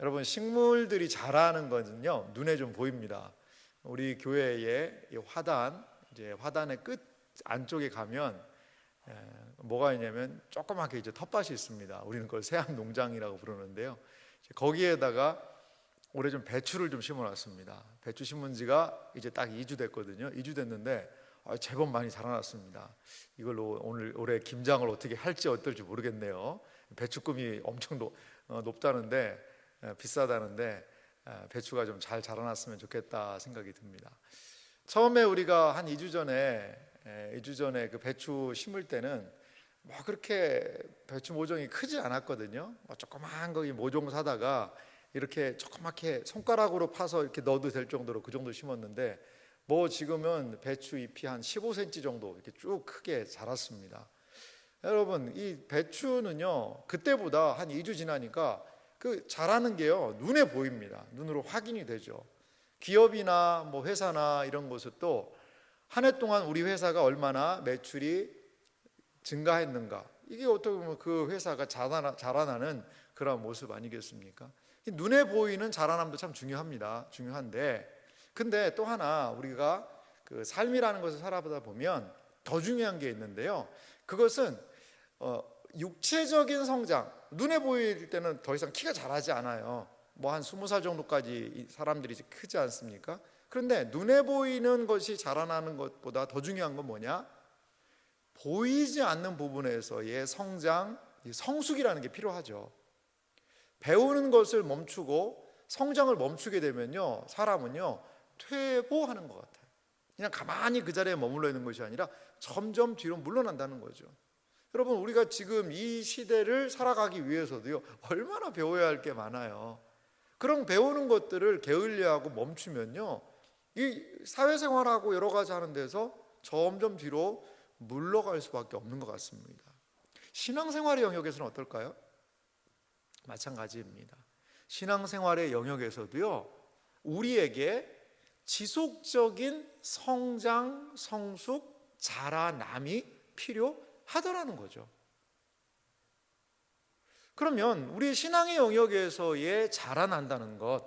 여러분, 식물들이 자라는 것은요 눈에 좀 보입니다. 우리 교회의 이 화단, 이제 화단의 끝 안쪽에 가면 뭐가 있냐면 조그맣게 이제 텃밭이 있습니다. 우리는 그걸 세안 농장이라고 부르는데요. 거기에다가 올해 좀 배추를 좀 심어놨습니다. 배추 심은 지가 이제 딱 2주 됐거든요. 2주 됐는데 제법 많이 자라났습니다. 이걸로 올해 김장을 어떻게 할지 어떨지 모르겠네요. 배추금이 엄청 높다는데, 비싸다는데 배추가 좀 잘 자라났으면 좋겠다 생각이 듭니다. 처음에 우리가 한 2주 전에 그 배추 심을 때는 뭐 그렇게 배추 모종이 크지 않았거든요. 조그만 거기 모종 사다가 이렇게 조그맣게 손가락으로 파서 이렇게 넣어도 될 정도로 그 정도 심었는데, 뭐 지금은 배추 잎이 한 15cm 정도 이렇게 쭉 크게 자랐습니다. 여러분, 이 배추는요 그때보다 한 2주 지나니까 그 자라는 게요 눈에 보입니다. 눈으로 확인이 되죠. 기업이나 뭐 회사나 이런 곳도 한 해 동안 우리 회사가 얼마나 매출이 증가했는가, 이게 어떻게 보면 그 회사가 자라나는 그런 모습 아니겠습니까? 눈에 보이는 자라남도 참 중요한데, 근데 또 하나 우리가 그 삶이라는 것을 살아보다 보면 더 중요한 게 있는데요. 그것은 육체적인 성장, 눈에 보일 때는 더 이상 키가 자라지 않아요. 뭐 한 20살 정도까지 사람들이 이제 크지 않습니까? 그런데 눈에 보이는 것이 자라나는 것보다 더 중요한 건 뭐냐? 보이지 않는 부분에서의 성장, 성숙이라는 게 필요하죠. 배우는 것을 멈추고 성장을 멈추게 되면요 사람은요 퇴보하는 것 같아요. 그냥 가만히 그 자리에 머물러 있는 것이 아니라 점점 뒤로 물러난다는 거죠. 여러분, 우리가 지금 이 시대를 살아가기 위해서도요 얼마나 배워야 할 게 많아요. 그런 배우는 것들을 게을리하고 멈추면요 이 사회생활하고 여러 가지 하는 데서 점점 뒤로 물러갈 수밖에 없는 것 같습니다. 신앙생활의 영역에서는 어떨까요? 마찬가지입니다. 신앙생활의 영역에서도요 우리에게 지속적인 성장, 성숙, 자라남이 필요하더라는 거죠. 그러면 우리의 신앙의 영역에서의 자라난다는 것,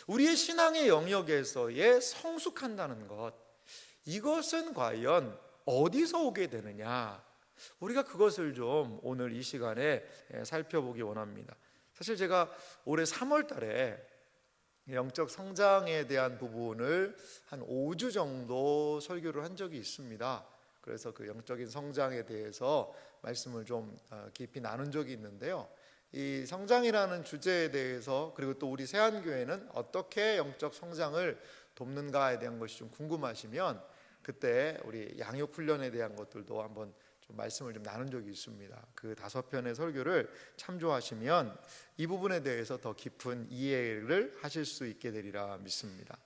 우리의 신앙의 영역에서의 성숙한다는 것, 이것은 과연 어디서 오게 되느냐? 우리가 그것을 좀 오늘 이 시간에 살펴보기 원합니다. 사실 제가 올해 3월 달에 영적 성장에 대한 부분을 한 5주 정도 설교를 한 적이 있습니다. 그래서 그 영적인 성장에 대해서 말씀을 좀 깊이 나눈 적이 있는데요. 이 성장이라는 주제에 대해서, 그리고 또 우리 세안교회는 어떻게 영적 성장을 돕는가에 대한 것이 좀 궁금하시면 그때 우리 양육 훈련에 대한 것들도 한번 좀 말씀을 좀 나눈 적이 있습니다. 그 5편의 설교를 참조하시면 이 부분에 대해서 더 깊은 이해를 하실 수 있게 되리라 믿습니다.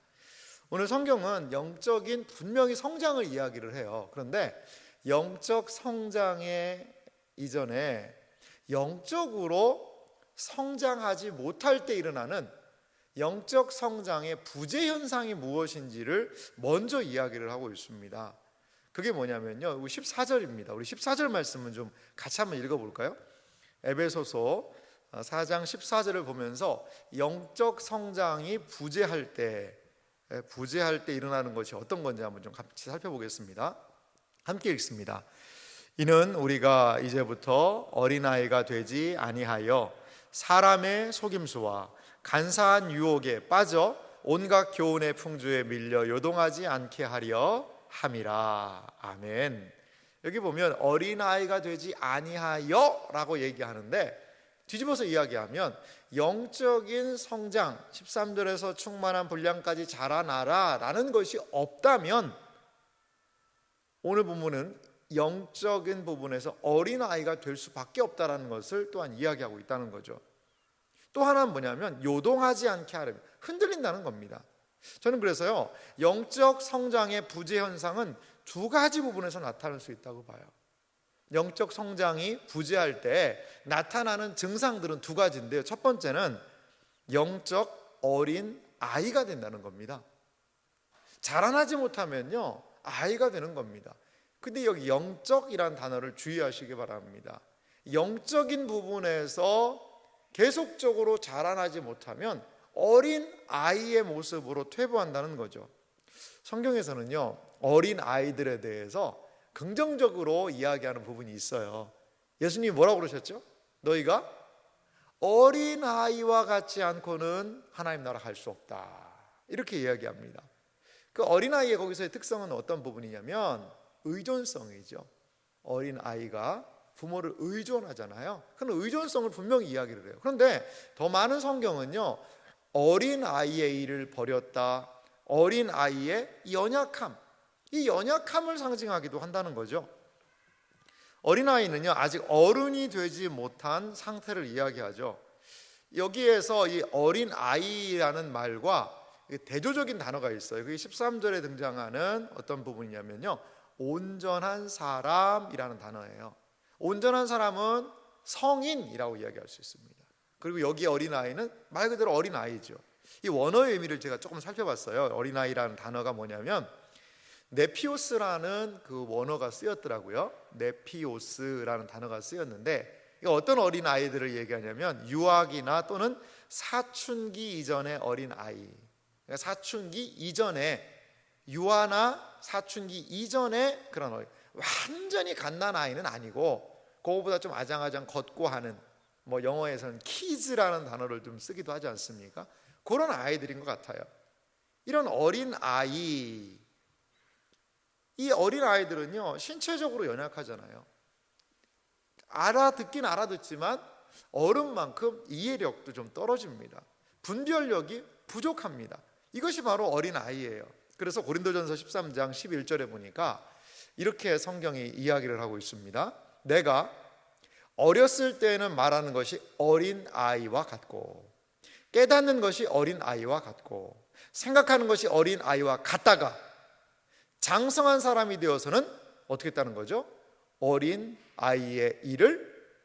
오늘 성경은 영적인 분명히 성장을 이야기를 해요. 그런데 영적 성장의 이전에 영적으로 성장하지 못할 때 일어나는 영적 성장의 부재 현상이 무엇인지를 먼저 이야기를 하고 있습니다. 그게 뭐냐면요 14절입니다. 우리 14절 말씀은 좀 같이 한번 읽어볼까요? 에베소서 4장 14절을 보면서 영적 성장이 부재할 때 일어나는 것이 어떤 건지 한번 좀 같이 살펴보겠습니다. 함께 읽습니다. 이는 우리가 이제부터 어린아이가 되지 아니하여 사람의 속임수와 간사한 유혹에 빠져 온갖 교훈의 풍조에 밀려 요동하지 않게 하려 함이라. 아멘. 여기 보면 어린아이가 되지 아니하여 라고 얘기하는데, 뒤집어서 이야기하면 영적인 성장 13절에서 충만한 분량까지 자라나라 라는 것이 없다면 오늘 본문은 영적인 부분에서 어린아이가 될 수밖에 없다는 것을 또한 이야기하고 있다는 거죠. 또 하나는 뭐냐면 요동하지 않게 하려면, 흔들린다는 겁니다. 저는 그래서요 영적 성장의 부재 현상은 2가지 부분에서 나타날 수 있다고 봐요. 영적 성장이 부재할 때 나타나는 증상들은 2가지인데요. 첫 번째는 영적 어린 아이가 된다는 겁니다. 자라나지 못하면요 아이가 되는 겁니다. 근데 여기 영적이란 단어를 주의하시기 바랍니다. 영적인 부분에서 계속적으로 자라나지 못하면 어린 아이의 모습으로 퇴보한다는 거죠. 성경에서는요, 어린 아이들에 대해서 긍정적으로 이야기하는 부분이 있어요. 예수님이 뭐라고 그러셨죠? 너희가 어린 아이와 같지 않고는 하나님 나라 갈 수 없다, 이렇게 이야기합니다. 그 어린 아이의 거기서의 특성은 어떤 부분이냐면 의존성이죠. 어린 아이가 부모를 의존하잖아요. 그런 의존성을 분명히 이야기를 해요. 그런데 더 많은 성경은요, 어린 아이의 일을 버렸다, 어린 아이의 연약함, 이 연약함을 상징하기도 한다는 거죠. 어린아이는요, 아직 어른이 되지 못한 상태를 이야기하죠. 여기에서 이 어린아이라는 말과 대조적인 단어가 있어요. 그게 13절에 등장하는 어떤 부분이냐면요, 온전한 사람이라는 단어예요. 온전한 사람은 성인이라고 이야기할 수 있습니다. 그리고 여기 어린아이는 말 그대로 어린아이죠. 이 원어의 의미를 제가 조금 살펴봤어요. 어린아이라는 단어가 뭐냐면 네피오스라는 그 원어가 쓰였더라고요. 네피오스라는 단어가 쓰였는데, 이거 어떤 어린아이들을 얘기하냐면 유아기나 또는 사춘기 이전의 어린아이, 그러니까 사춘기 이전에, 유아나 사춘기 이전에 그런 어린, 완전히 갓난아이는 아니고 그거보다 좀 아장아장 걷고 하는, 뭐 영어에서는 키즈라는 단어를 좀 쓰기도 하지 않습니까? 그런 아이들인 것 같아요. 이런 어린아이, 이 어린아이들은요, 신체적으로 연약하잖아요. 알아듣긴 알아듣지만 어른만큼 이해력도 좀 떨어집니다. 분별력이 부족합니다. 이것이 바로 어린아이예요. 그래서 고린도전서 13장 11절에 보니까 이렇게 성경이 이야기를 하고 있습니다. 내가 어렸을 때는 말하는 것이 어린아이와 같고 깨닫는 것이 어린아이와 같고 생각하는 것이 어린아이와 같다가 장성한 사람이 되어서는 어떻게 했다는 거죠? 어린아이의 일을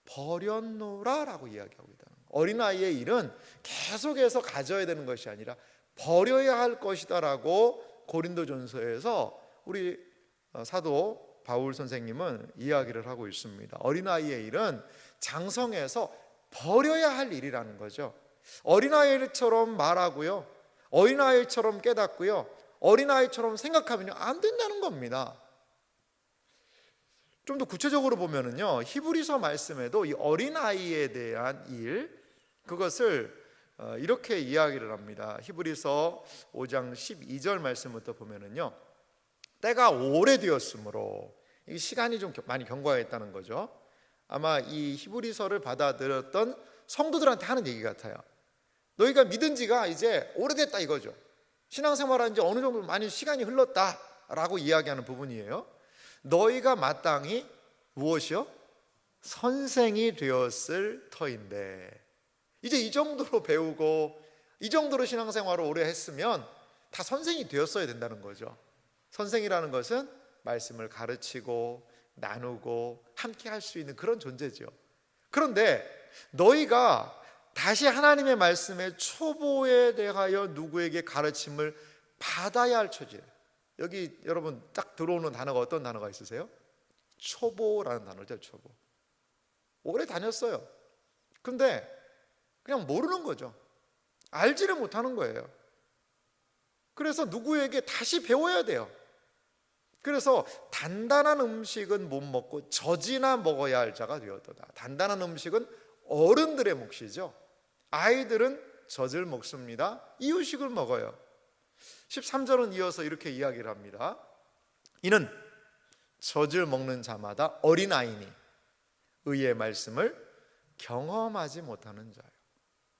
버렸노라 라고 이야기하고 있다는 거예요. 어린아이의 일은 계속해서 가져야 되는 것이 아니라 버려야 할 것이다 라고 고린도전서에서 우리 사도 바울 선생님은 이야기를 하고 있습니다. 어린아이의 일은 장성해서 버려야 할 일이라는 거죠. 어린아이처럼 말하고요, 어린아이처럼 깨닫고요, 어린아이처럼 생각하면 안 된다는 겁니다. 좀 더 구체적으로 보면은요, 히브리서 말씀에도 이 어린아이에 대한 일, 그것을 이렇게 이야기를 합니다. 히브리서 5장 12절 말씀부터 보면은요, 때가 오래되었으므로, 이 시간이 좀 많이 경과했다는 거죠. 아마 이 히브리서를 받아들였던 성도들한테 하는 얘기 같아요. 너희가 믿은 지가 이제 오래됐다 이거죠. 신앙생활한 지 어느 정도 많이 시간이 흘렀다라고 이야기하는 부분이에요. 너희가 마땅히 무엇이요? 선생이 되었을 터인데, 이제 이 정도로 배우고 이 정도로 신앙생활을 오래 했으면 다 선생이 되었어야 된다는 거죠. 선생이라는 것은 말씀을 가르치고 나누고 함께 할 수 있는 그런 존재죠. 그런데 너희가 다시 하나님의 말씀의 초보에 대하여 누구에게 가르침을 받아야 할 처지예요. 여기 여러분 딱 들어오는 단어가 어떤 단어가 있으세요? 초보라는 단어죠. 초보. 오래 다녔어요. 근데 그냥 모르는 거죠. 알지를 못하는 거예요. 그래서 누구에게 다시 배워야 돼요. 그래서 단단한 음식은 못 먹고 젖이나 먹어야 할 자가 되었도다. 단단한 음식은 어른들의 몫이죠. 아이들은 젖을 먹습니다. 이유식을 먹어요. 13절은 이어서 이렇게 이야기를 합니다. 이는 젖을 먹는 자마다 어린아이니 의의 말씀을 경험하지 못하는 자예요.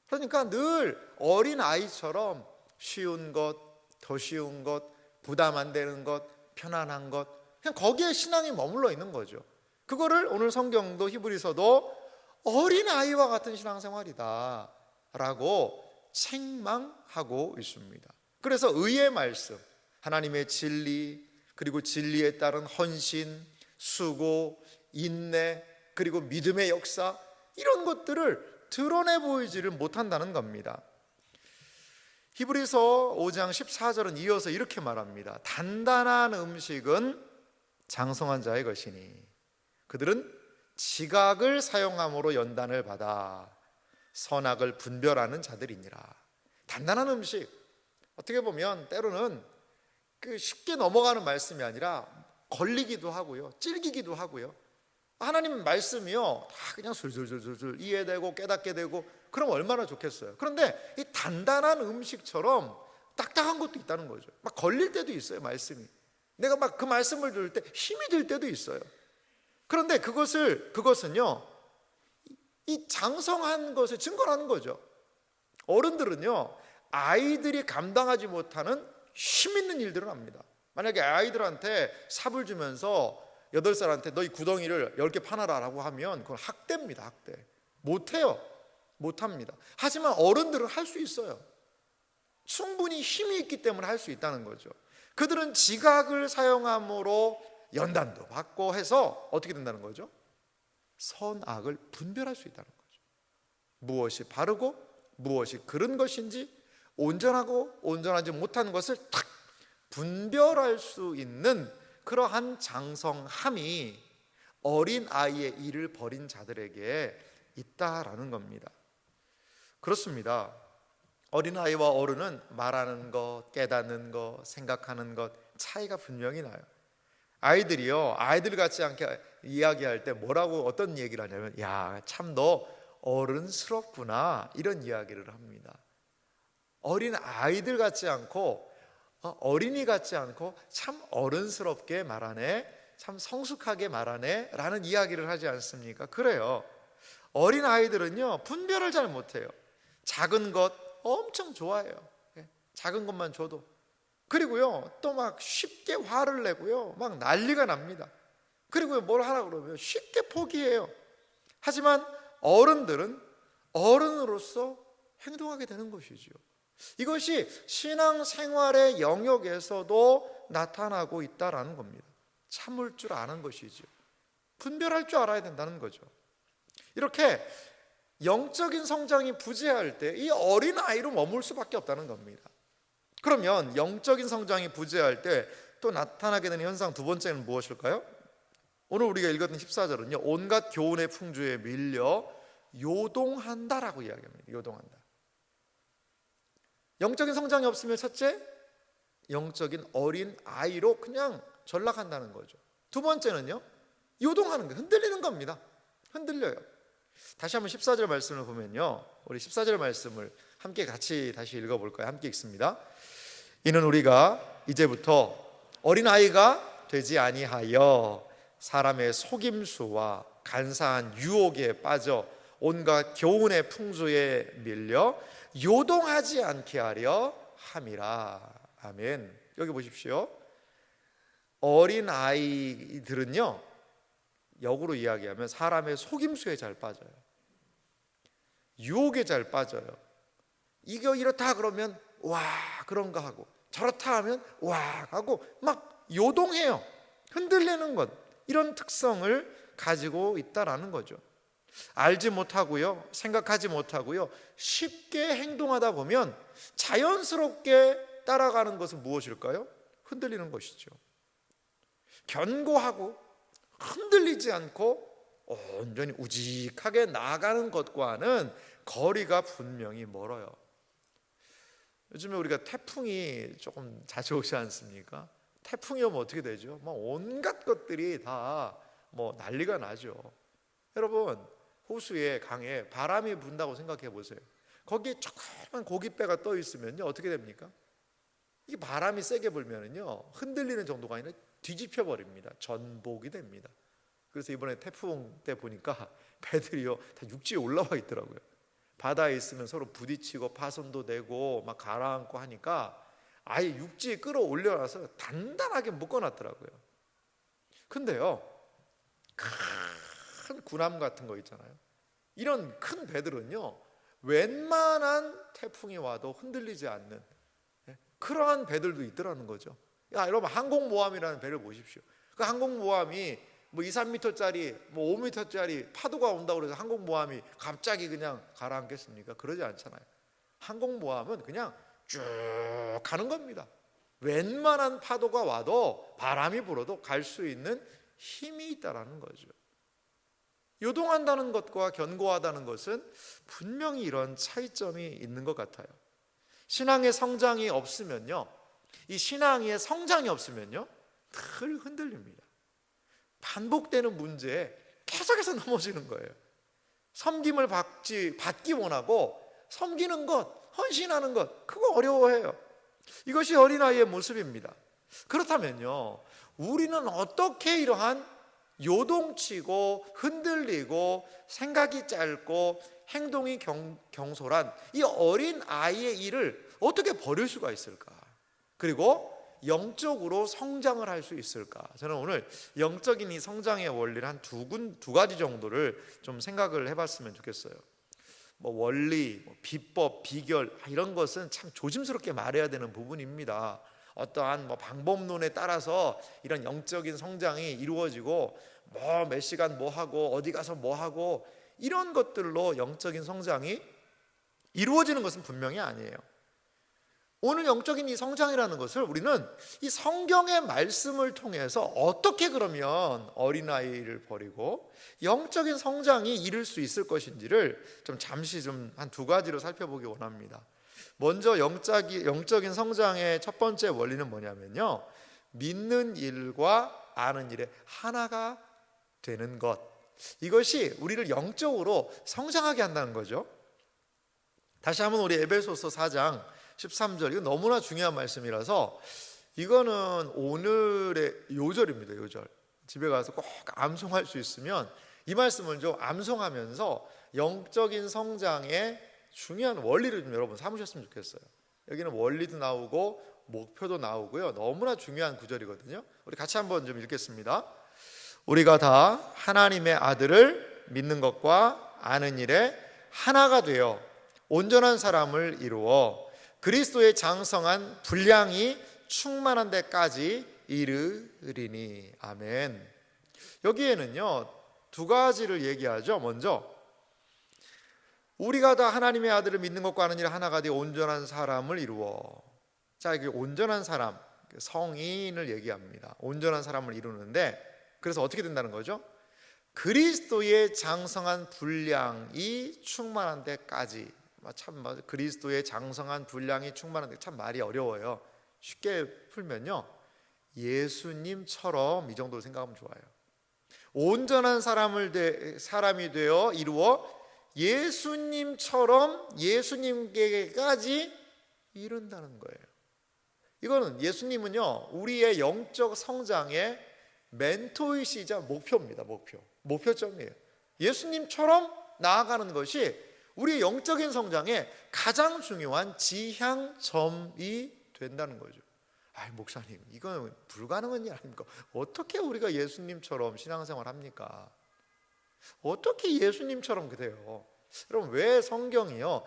그러니까 늘 어린아이처럼 쉬운 것, 더 쉬운 것, 부담 안 되는 것, 편안한 것, 그냥 거기에 신앙이 머물러 있는 거죠. 그거를 오늘 성경도 히브리서도 어린아이와 같은 신앙생활이다 라고 책망하고 있습니다. 그래서 의의 말씀, 하나님의 진리, 그리고 진리에 따른 헌신, 수고, 인내, 그리고 믿음의 역사, 이런 것들을 드러내 보이지를 못한다는 겁니다. 히브리서 5장 14절은 이어서 이렇게 말합니다. 단단한 음식은 장성한 자의 것이니 그들은 지각을 사용함으로 연단을 받아 선악을 분별하는 자들이니라. 단단한 음식, 어떻게 보면 때로는 쉽게 넘어가는 말씀이 아니라 걸리기도 하고요, 찔기기도 하고요. 하나님 말씀이요 다 그냥 술술술술 이해되고 깨닫게 되고 그럼 얼마나 좋겠어요. 그런데 이 단단한 음식처럼 딱딱한 것도 있다는 거죠. 막 걸릴 때도 있어요. 말씀이 내가 막 그 말씀을 들을 때 힘이 들 때도 있어요. 그런데 그것은요 이 장성한 것을 증거하는 거죠. 어른들은요 아이들이 감당하지 못하는 힘 있는 일들을 합니다. 만약에 아이들한테 삽을 주면서 8살한테 너 이 구덩이를 10개 파놔라 라고 하면 그건 학대입니다. 학대. 못해요. 못합니다. 하지만 어른들은 할 수 있어요. 충분히 힘이 있기 때문에 할 수 있다는 거죠. 그들은 지각을 사용함으로 연단도 받고 해서 어떻게 된다는 거죠? 선악을 분별할 수 있다는 거죠. 무엇이 바르고 무엇이 그른 것인지, 온전하고 온전하지 못한 것을 탁 분별할 수 있는 그러한 장성함이 어린 아이의 일을 벌인 자들에게 있다라는 겁니다. 그렇습니다. 어린아이와 어른은 말하는 것, 깨닫는 것, 생각하는 것 차이가 분명히 나요. 아이들이요 아이들 같지 않게 이야기할 때 뭐라고 어떤 얘기를 하냐면 야, 참 너 어른스럽구나 이런 이야기를 합니다. 어린 아이들 같지 않고 어린이 같지 않고 참 어른스럽게 말하네, 참 성숙하게 말하네 라는 이야기를 하지 않습니까? 그래요. 어린 아이들은요 분별을 잘 못해요. 작은 것 엄청 좋아해요. 작은 것만 줘도. 그리고요 또 막 쉽게 화를 내고요 막 난리가 납니다. 그리고 뭘 하라 그러면 쉽게 포기해요. 하지만 어른들은 어른으로서 행동하게 되는 것이죠. 이것이 신앙생활의 영역에서도 나타나고 있다라는 겁니다. 참을 줄 아는 것이죠. 분별할 줄 알아야 된다는 거죠. 이렇게 영적인 성장이 부재할 때 이 어린아이로 머물 수밖에 없다는 겁니다. 그러면 영적인 성장이 부재할 때 또 나타나게 되는 현상 두 번째는 무엇일까요? 오늘 우리가 읽었던 14절은요 온갖 교훈의 풍조에 밀려 요동한다라고 이야기합니다. 요동한다. 영적인 성장이 없으면 첫째, 영적인 어린 아이로 그냥 전락한다는 거죠. 두 번째는요 요동하는 거예요. 흔들리는 겁니다. 흔들려요. 다시 한번 14절 말씀을 보면요 우리 14절 말씀을 함께 같이 다시 읽어볼까요? 함께 읽습니다. 이는 우리가 이제부터 어린아이가 되지 아니하여 사람의 속임수와 간사한 유혹에 빠져 온갖 교훈의 풍조에 밀려 요동하지 않게 하려 함이라. 아멘. 여기 보십시오. 어린아이들은요 역으로 이야기하면 사람의 속임수에 잘 빠져요. 유혹에 잘 빠져요. 이거 이렇다 그러면 와 그런가 하고 저렇다 하면 와 하고 막 요동해요. 흔들리는 것, 이런 특성을 가지고 있다라는 거죠. 알지 못하고요 생각하지 못하고요 쉽게 행동하다 보면 자연스럽게 따라가는 것은 무엇일까요? 흔들리는 것이죠. 견고하고 흔들리지 않고 온전히 우직하게 나아가는 것과는 거리가 분명히 멀어요. 요즘에 우리가 태풍이 조금 자주 오지 않습니까? 태풍이 오면 어떻게 되죠? 막 온갖 것들이 다 난리가 나죠. 여러분 호수에 강에 바람이 분다고 생각해 보세요. 거기에 조그만 고깃배가 떠 있으면요 어떻게 됩니까? 이 바람이 세게 불면은요 흔들리는 정도가 아니라 뒤집혀 버립니다. 전복이 됩니다. 그래서 이번에 태풍 때 보니까 배들이요 다 육지에 올라와 있더라고요. 바다에 있으면 서로 부딪히고 파손도 되고 막 가라앉고 하니까 아예 육지에 끌어올려놔서 단단하게 묶어놨더라고요. 근데요 큰 군함 같은 거 있잖아요. 이런 큰 배들은요 웬만한 태풍이 와도 흔들리지 않는 그러한 배들도 있더라는 거죠. 야 여러분 항공모함이라는 배를 보십시오. 그 항공모함이 2, 3m짜리 5m짜리 파도가 온다고 해서 항공모함이 갑자기 그냥 가라앉겠습니까? 그러지 않잖아요. 항공모함은 그냥 쭉 가는 겁니다. 웬만한 파도가 와도 바람이 불어도 갈 수 있는 힘이 있다라는 거죠. 요동한다는 것과 견고하다는 것은 분명히 이런 차이점이 있는 것 같아요. 신앙의 성장이 없으면요, 이 신앙의 성장이 없으면요, 늘 흔들립니다. 반복되는 문제에 계속해서 넘어지는 거예요. 섬김을 받기 원하고 섬기는 것, 헌신하는 것, 그거 어려워해요. 이것이 어린아이의 모습입니다. 그렇다면요, 우리는 어떻게 이러한 요동치고 흔들리고 생각이 짧고 행동이 경솔한 이 어린아이의 일을 어떻게 버릴 수가 있을까? 그리고 영적으로 성장을 할 수 있을까? 저는 오늘 영적인 이 성장의 원리를 한 두 가지 정도를 좀 생각을 해봤으면 좋겠어요. 뭐 원리, 비법, 비결 이런 것은 참 조심스럽게 말해야 되는 부분입니다. 어떠한 방법론에 따라서 이런 영적인 성장이 이루어지고 몇 시간 뭐 하고 어디 가서 뭐 하고 이런 것들로 영적인 성장이 이루어지는 것은 분명히 아니에요. 오늘 영적인 이 성장이라는 것을 우리는 이 성경의 말씀을 통해서 어떻게 그러면 어린아이를 버리고 영적인 성장이 이룰 수 있을 것인지를 좀 잠시 좀 한 두 가지로 살펴보기 원합니다. 먼저 영적인 성장의 첫 번째 원리는 뭐냐면요, 믿는 일과 아는 일의 하나가 되는 것, 이것이 우리를 영적으로 성장하게 한다는 거죠. 다시 한번 우리 에베소서 4장 13절, 이거 너무나 중요한 말씀이라서 이거는 오늘의 요절입니다. 요절. 집에 가서 꼭 암송할 수 있으면 이 말씀을 좀 암송하면서 영적인 성장의 중요한 원리를 좀 여러분 삼으셨으면 좋겠어요. 여기는 원리도 나오고 목표도 나오고요, 너무나 중요한 구절이거든요. 우리 같이 한번 좀 읽겠습니다. 우리가 다 하나님의 아들을 믿는 것과 아는 일에 하나가 되어 온전한 사람을 이루어 그리스도의 장성한 분량이 충만한 데까지 이르리니. 아멘. 여기에는요, 두 가지를 얘기하죠. 먼저 우리가 다 하나님의 아들을 믿는 것과 아는 일에 하나가 되어 온전한 사람을 이루어. 자, 이게 온전한 사람, 성인을 얘기합니다. 온전한 사람을 이루는데, 그래서 어떻게 된다는 거죠? 그리스도의 장성한 분량이 충만한 데까지. 참 그리스도의 장성한 분량이 충만한 데, 참 말이 어려워요. 쉽게 풀면요, 예수님처럼 이 정도로 생각하면 좋아요. 온전한 사람이 되어 이루어 예수님처럼 예수님께까지 이룬다는 거예요. 이거는 예수님은요, 우리의 영적 성장의 멘토이시자 목표입니다. 목표점이에요. 예수님처럼 나아가는 것이 우리의 영적인 성장의 가장 중요한 지향점이 된다는 거죠. 목사님, 이건 불가능한 일 아닙니까? 어떻게 우리가 예수님처럼 신앙생활 합니까? 어떻게 예수님처럼 그래요? 여러분, 왜 성경이요,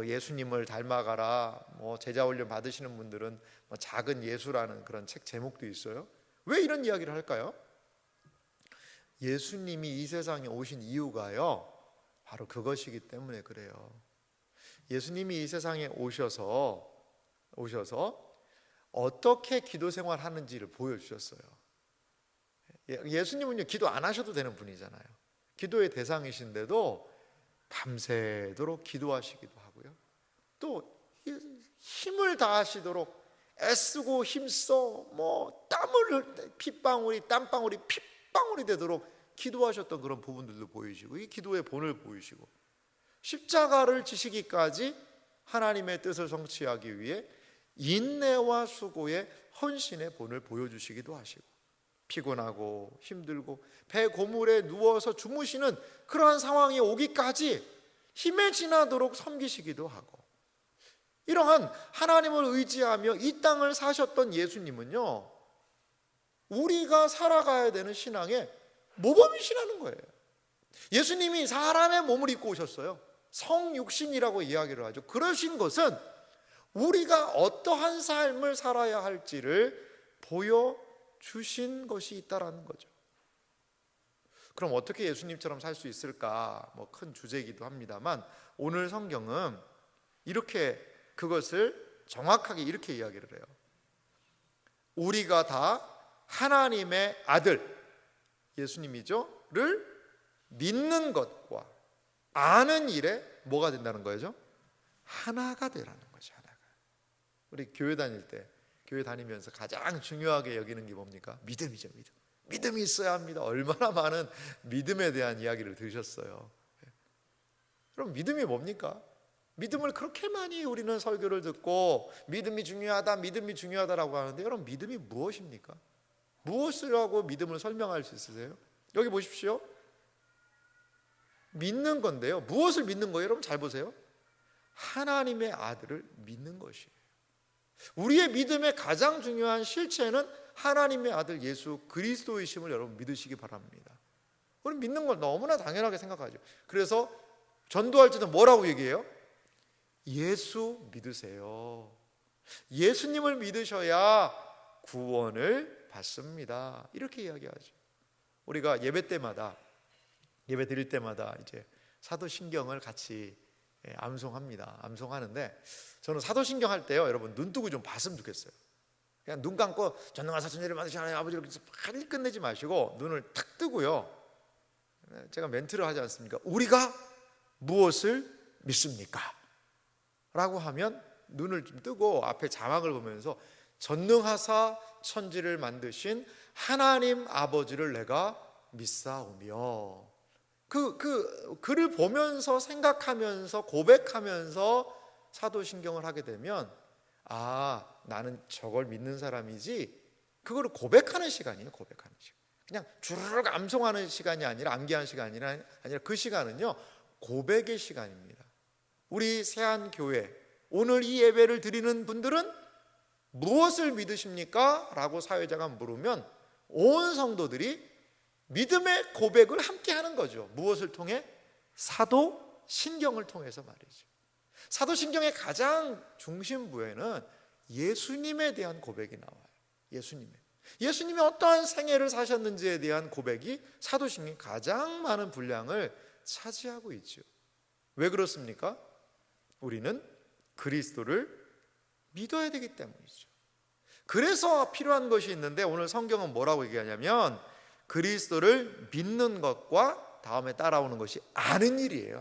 예수님을 닮아가라, 제자 훈련 받으시는 분들은 작은 예수라는 그런 책 제목도 있어요. 왜 이런 이야기를 할까요? 예수님이 이 세상에 오신 이유가요, 바로 그것이기 때문에 그래요. 예수님이 이 세상에 오셔서 어떻게 기도 생활하는지를 보여주셨어요. 예수님은요, 기도 안 하셔도 되는 분이잖아요. 기도의 대상이신데도 밤새도록 기도하시기도 하고요, 또 힘을 다하시도록 애쓰고 힘써 땀을 핏방울이 땀방울이 핏방울이 되도록 기도하셨던 그런 부분들도 보이시고, 이 기도의 본을 보이시고, 십자가를 지시기까지 하나님의 뜻을 성취하기 위해 인내와 수고의 헌신의 본을 보여주시기도 하시고, 피곤하고 힘들고 배 고물에 누워서 주무시는 그러한 상황이 오기까지 힘에 지나도록 섬기시기도 하고, 이러한 하나님을 의지하며 이 땅을 사셨던 예수님은요, 우리가 살아가야 되는 신앙의 모범이시라는 거예요. 예수님이 사람의 몸을 입고 오셨어요. 성육신이라고 이야기를 하죠. 그러신 것은 우리가 어떠한 삶을 살아야 할지를 보여주신 것이 있다라는 거죠. 그럼 어떻게 예수님처럼 살 수 있을까? 큰 주제이기도 합니다만, 오늘 성경은 이렇게 그것을 정확하게 이렇게 이야기를 해요. 우리가 다 하나님의 아들, 예수님이죠, 를 믿는 것과 아는 일에 뭐가 된다는 거죠? 하나가 되라는 거죠. 하나가. 우리 교회 다닐 때, 교회 다니면서 가장 중요하게 여기는 게 뭡니까? 믿음이죠. 믿음. 믿음이 있어야 합니다. 얼마나 많은 믿음에 대한 이야기를 들으셨어요. 그럼 믿음이 뭡니까? 믿음을 그렇게 많이 우리는 설교를 듣고 믿음이 중요하다, 믿음이 중요하다라고 하는데, 여러분 믿음이 무엇입니까? 무엇이라고 믿음을 설명할 수 있으세요? 여기 보십시오. 믿는 건데요. 무엇을 믿는 거예요? 여러분 잘 보세요. 하나님의 아들을 믿는 것이에요. 우리의 믿음의 가장 중요한 실체는 하나님의 아들 예수 그리스도이심을 여러분 믿으시기 바랍니다. 우리는 믿는 걸 너무나 당연하게 생각하죠. 그래서 전도할 때는 뭐라고 얘기해요? 예수 믿으세요. 예수님을 믿으셔야 구원을 받습니다. 이렇게 이야기하죠. 우리가 예배 드릴 때마다 이제 사도신경을 같이 암송합니다. 암송하는데, 저는 사도신경 할 때요, 여러분 눈 뜨고 좀 봤으면 좋겠어요. 그냥 눈 감고 전능한 사천지를 만드신 하나님 아버지 이렇게 빨리 끝내지 마시고 눈을 탁 뜨고요, 제가 멘트를 하지 않습니까? 우리가 무엇을 믿습니까? 라고 하면 눈을 좀 뜨고 앞에 자막을 보면서 전능하사 천지를 만드신 하나님 아버지를 내가 믿사오며, 그를 보면서 생각하면서 고백하면서 사도신경을 하게 되면, 아, 나는 저걸 믿는 사람이지, 그거를 고백하는 시간이에요. 고백하는 시간. 그냥 주르륵 암송하는 시간이 아니라, 암기하는 시간이 아니라 그 시간은요 고백의 시간입니다. 우리 세안교회 오늘 이 예배를 드리는 분들은 무엇을 믿으십니까? 라고 사회자가 물으면 온 성도들이 믿음의 고백을 함께 하는 거죠. 무엇을 통해? 사도신경을 통해서 말이죠. 사도신경의 가장 중심부에는 예수님에 대한 고백이 나와요. 예수님이 어떠한 생애를 사셨는지에 대한 고백이 사도신경의 가장 많은 분량을 차지하고 있죠. 왜 그렇습니까? 우리는 그리스도를 믿어야 되기 때문이죠. 그래서 필요한 것이 있는데, 오늘 성경은 뭐라고 얘기하냐면 그리스도를 믿는 것과 다음에 따라오는 것이 아는 일이에요.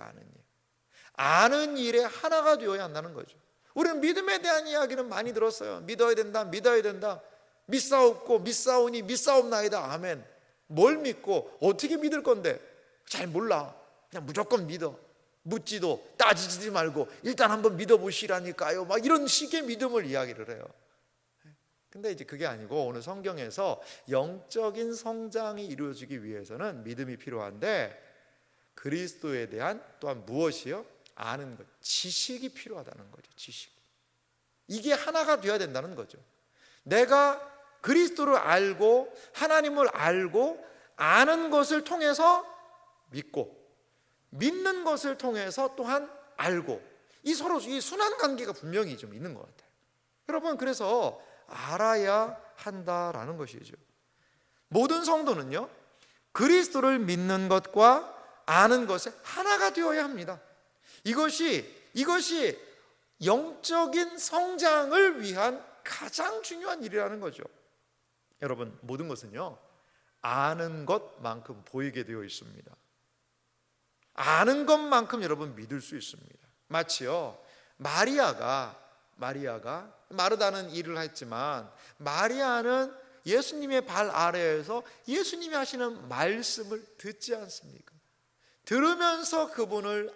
아는 일에 하나가 되어야 한다는 거죠. 우리는 믿음에 대한 이야기는 많이 들었어요. 믿어야 된다, 믿어야 된다. 믿사옵고 믿사오니 믿사옵나이다. 아멘. 뭘 믿고 어떻게 믿을 건데? 잘 몰라. 그냥 무조건 믿어. 묻지도 따지지도 말고 일단 한번 믿어보시라니까요. 막 이런 식의 믿음을 이야기를 해요. 근데 이제 그게 아니고, 오늘 성경에서 영적인 성장이 이루어지기 위해서는 믿음이 필요한데, 그리스도에 대한 또한 무엇이요? 아는 것, 지식이 필요하다는 거죠. 지식. 이게 하나가 되어야 된다는 거죠. 내가 그리스도를 알고 하나님을 알고 아는 것을 통해서 믿고, 믿는 것을 통해서 또한 알고, 이 서로 이 순환 관계가 분명히 좀 있는 것 같아요. 여러분, 그래서 알아야 한다라는 것이죠. 모든 성도는요, 그리스도를 믿는 것과 아는 것에 하나가 되어야 합니다. 이것이 영적인 성장을 위한 가장 중요한 일이라는 거죠. 여러분, 모든 것은요 아는 것만큼 보이게 되어 있습니다. 아는 것만큼 여러분 믿을 수 있습니다. 마치요 마리아가 마르다는 일을 했지만, 마리아는 예수님의 발 아래에서 예수님이 하시는 말씀을 듣지 않습니까? 들으면서 그분을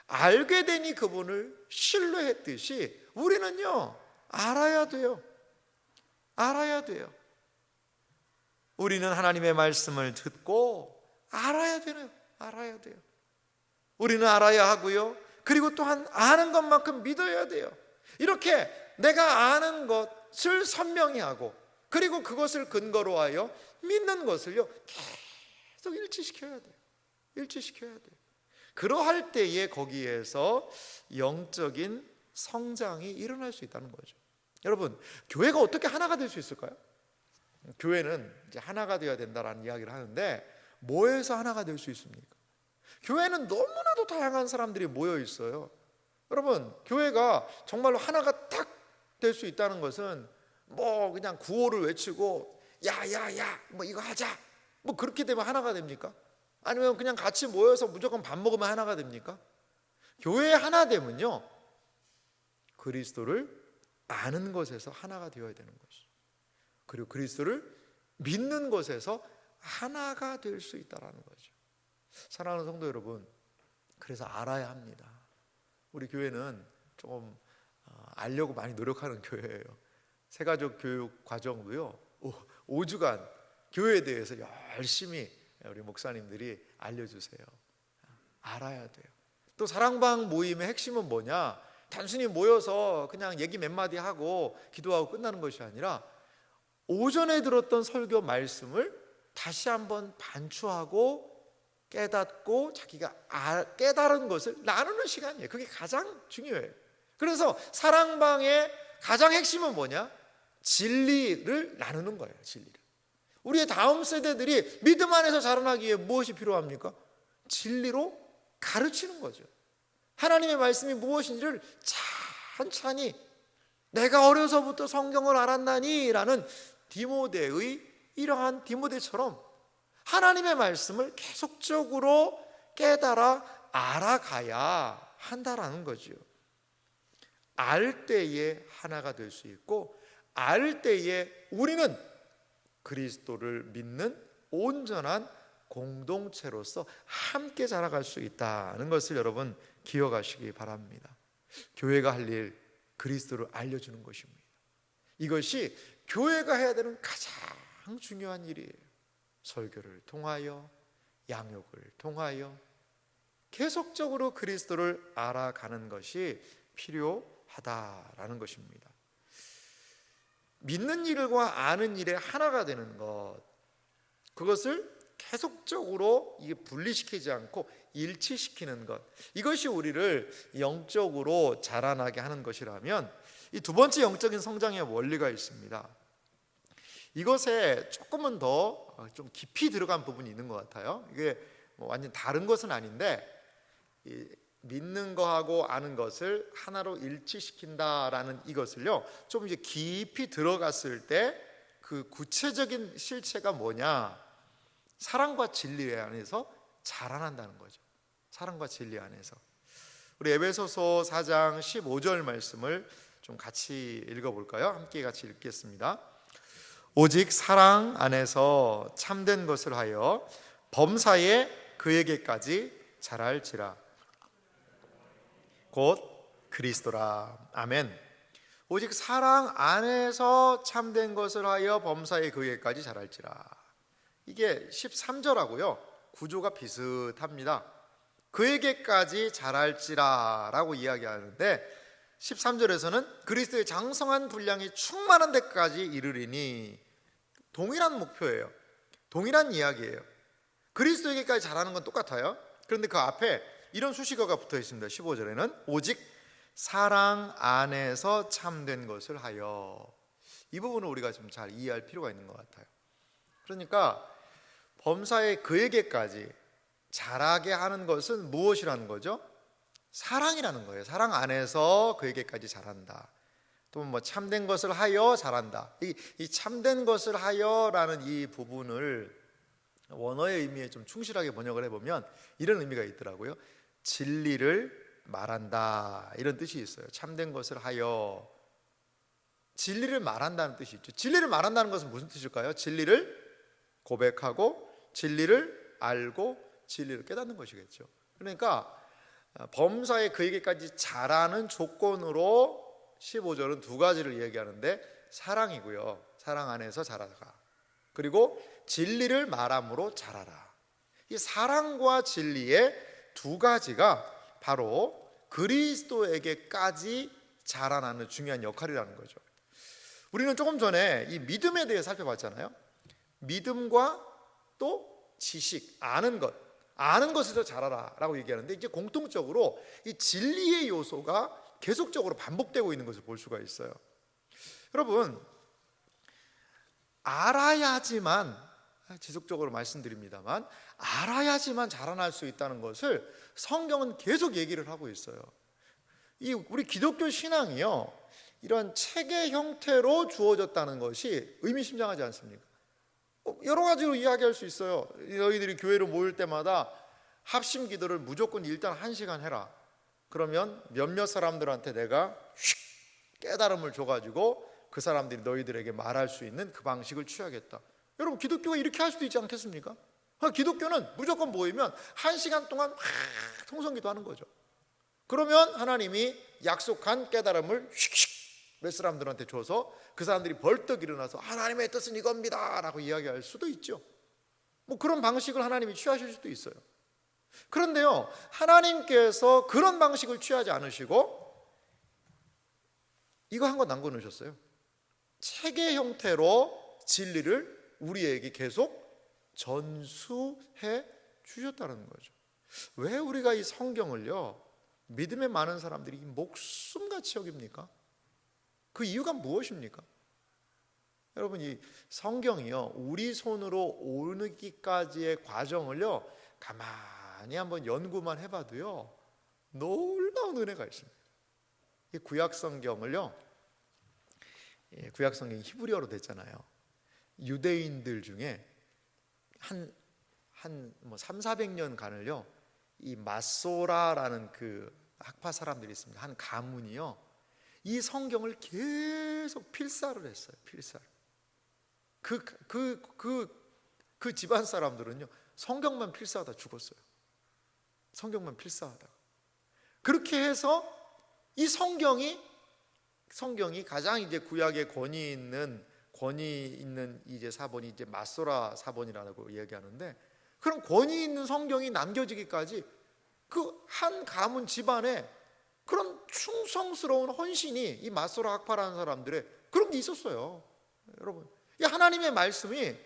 알게 되니 그분을 신뢰했듯이 우리는요 알아야 돼요. 우리는 하나님의 말씀을 듣고 알아야 돼요. 우리는 알아야 하고요, 그리고 또한 아는 것만큼 믿어야 돼요. 이렇게 내가 아는 것을 선명히 하고, 그리고 그것을 근거로 하여 믿는 것을요 계속 일치시켜야 돼요. 그러할 때에 거기에서 영적인 성장이 일어날 수 있다는 거죠. 여러분, 교회가 어떻게 하나가 될 수 있을까요? 교회는 이제 하나가 되어야 된다라는 이야기를 하는데, 뭐에서 하나가 될 수 있습니까? 교회는 너무나도 다양한 사람들이 모여 있어요. 여러분, 교회가 정말로 하나가 딱 될 수 있다는 것은 뭐 그냥 구호를 외치고 야야야 뭐 이거 하자 뭐 그렇게 되면 하나가 됩니까? 아니면 그냥 같이 모여서 무조건 밥 먹으면 하나가 됩니까? 교회 하나 되면요, 그리스도를 아는 것에서 하나가 되어야 되는 것이죠. 그리고 그리스도를 믿는 것에서 하나가 될 수 있다는 거죠. 사랑하는 성도 여러분, 그래서 알아야 합니다. 우리 교회는 조금 알려고 많이 노력하는 교회예요. 새가족 교육 과정도요, 5주간 교회에 대해서 열심히 우리 목사님들이 알려주세요. 알아야 돼요. 또 사랑방 모임의 핵심은 뭐냐? 단순히 모여서 그냥 얘기 몇 마디 하고 기도하고 끝나는 것이 아니라 오전에 들었던 설교 말씀을 다시 한번 반추하고 깨닫고 자기가 깨달은 것을 나누는 시간이에요. 그게 가장 중요해요. 그래서 사랑방의 가장 핵심은 뭐냐? 진리를 나누는 거예요. 진리를. 우리의 다음 세대들이 믿음 안에서 자라나기 위해 무엇이 필요합니까? 진리로 가르치는 거죠. 하나님의 말씀이 무엇인지를 천천히, 내가 어려서부터 성경을 알았나니 라는 디모데의 이러한 디모데처럼 하나님의 말씀을 계속적으로 깨달아 알아가야 한다라는 거죠. 알 때에 하나가 될 수 있고, 알 때에 우리는 그리스도를 믿는 온전한 공동체로서 함께 자라갈 수 있다는 것을 여러분 기억하시기 바랍니다. 교회가 할 일, 그리스도를 알려주는 것입니다. 이것이 교회가 해야 되는 가장 중요한 일이에요. 설교를 통하여, 양육을 통하여 계속적으로 그리스도를 알아가는 것이 필요하다라는 것입니다. 믿는 일과 아는 일에 하나가 되는 것, 그것을 계속적으로 이게 분리시키지 않고 일치시키는 것, 이것이 우리를 영적으로 자라나게 하는 것이라면, 이 두 번째 영적인 성장의 원리가 있습니다. 이것에 조금은 더 좀 깊이 들어간 부분이 있는 것 같아요. 이게 완전 다른 것은 아닌데, 믿는 거하고 아는 것을 하나로 일치시킨다라는 이것을요, 좀 이제 깊이 들어갔을 때 그 구체적인 실체가 뭐냐? 사랑과 진리 안에서 자라난다는 거죠. 사랑과 진리 안에서. 우리 에베소서 4장 15절 말씀을 좀 같이 읽어볼까요? 함께 같이 읽겠습니다. 오직 사랑 안에서 참된 것을 하여 범사에 그에게까지 자랄지라. 곧 그리스도라. 아멘. 오직 사랑 안에서 참된 것을 하여 범사에 그에게까지 자랄지라. 이게 13절하고요 구조가 비슷합니다. 그에게까지 자랄지라 라고 이야기하는데, 13절에서는 그리스도의 장성한 분량이 충만한 데까지 이르리니, 동일한 목표예요. 동일한 이야기예요. 그리스도에게까지 자라는 건 똑같아요. 그런데 그 앞에 이런 수식어가 붙어 있습니다. 15절에는 오직 사랑 안에서 참된 것을 하여. 이 부분을 우리가 좀 잘 이해할 필요가 있는 것 같아요. 그러니까 범사에 그에게까지 자라게 하는 것은 무엇이라는 거죠? 사랑이라는 거예요. 사랑 안에서 그에게까지 자란다. 또 뭐 참된 것을 하여 자란다. 이 참된 것을 하여라는 이 부분을 원어의 의미에 좀 충실하게 번역을 해보면 이런 의미가 있더라고요. 진리를 말한다, 이런 뜻이 있어요. 참된 것을 하여 진리를 말한다는 뜻이 있죠. 진리를 말한다는 것은 무슨 뜻일까요? 진리를 고백하고 진리를 알고 진리를 깨닫는 것이겠죠. 그러니까 범사에 그에게까지 자라는 조건으로 15절은 두 가지를 얘기하는데, 사랑이고요, 사랑 안에서 자라가, 그리고 진리를 말함으로 자라라. 이 사랑과 진리의 두 가지가 바로 그리스도에게까지 자라나는 중요한 역할이라는 거죠. 우리는 조금 전에 이 믿음에 대해 살펴봤잖아요. 믿음과 또 지식, 아는 것에서 자라라 라고 얘기하는데, 이제 공통적으로 이 진리의 요소가 계속적으로 반복되고 있는 것을 볼 수가 있어요. 여러분, 알아야지만, 지속적으로 말씀드립니다만, 알아야지만 자라날 수 있다는 것을 성경은 계속 얘기를 하고 있어요. 우리 기독교 신앙이요, 이런 책의 형태로 주어졌다는 것이 의미심장하지 않습니까? 여러 가지로 이야기할 수 있어요. 너희들이 교회로 모일 때마다 합심 기도를 무조건 일단 1시간 해라. 그러면 몇몇 사람들한테 내가 깨달음을 줘가지고 그 사람들이 너희들에게 말할 수 있는 그 방식을 취하겠다. 여러분, 기독교가 이렇게 할 수도 있지 않겠습니까? 기독교는 무조건 모이면 1시간 동안 막 통성기도 하는 거죠. 그러면 하나님이 약속한 깨달음을 몇 사람들한테 줘서 그 사람들이 벌떡 일어나서 하나님의 뜻은 이겁니다 라고 이야기할 수도 있죠. 뭐 그런 방식을 하나님이 취하실 수도 있어요. 그런데요, 하나님께서 그런 방식을 취하지 않으시고 이거 한 거 남겨놓으셨어요. 책의 형태로 진리를 우리에게 계속 전수해 주셨다는 거죠. 왜 우리가 이 성경을요, 믿음의 많은 사람들이 목숨같이 여깁니까? 그 이유가 무엇입니까? 여러분, 이 성경이요, 우리 손으로 오기까지의 과정을요 가만히 한번 연구만 해봐도요 놀라운 은혜가 있습니다. 이 구약 성경을요, 구약 성경이 히브리어로 됐잖아요. 유대인들 중에 한 300~400년간을요 이 마소라라는 그 학파 사람들이 있습니다. 한 가문이요, 이 성경을 계속 필사를 했어요. 필사를. 그 집안 사람들은요 성경만 필사하다 죽었어요. 성경만 필사하다. 그렇게 해서 이 성경이 가장 이제 구약의 권위 있는 이제 사본이 이제 마소라 사본이라고 이야기하는데, 그런 권위 있는 성경이 남겨지기까지 그 한 가문 집안에 그런 충성스러운 헌신이 이 마소라 학파라는 사람들의 그런 게 있었어요. 여러분, 이 하나님의 말씀이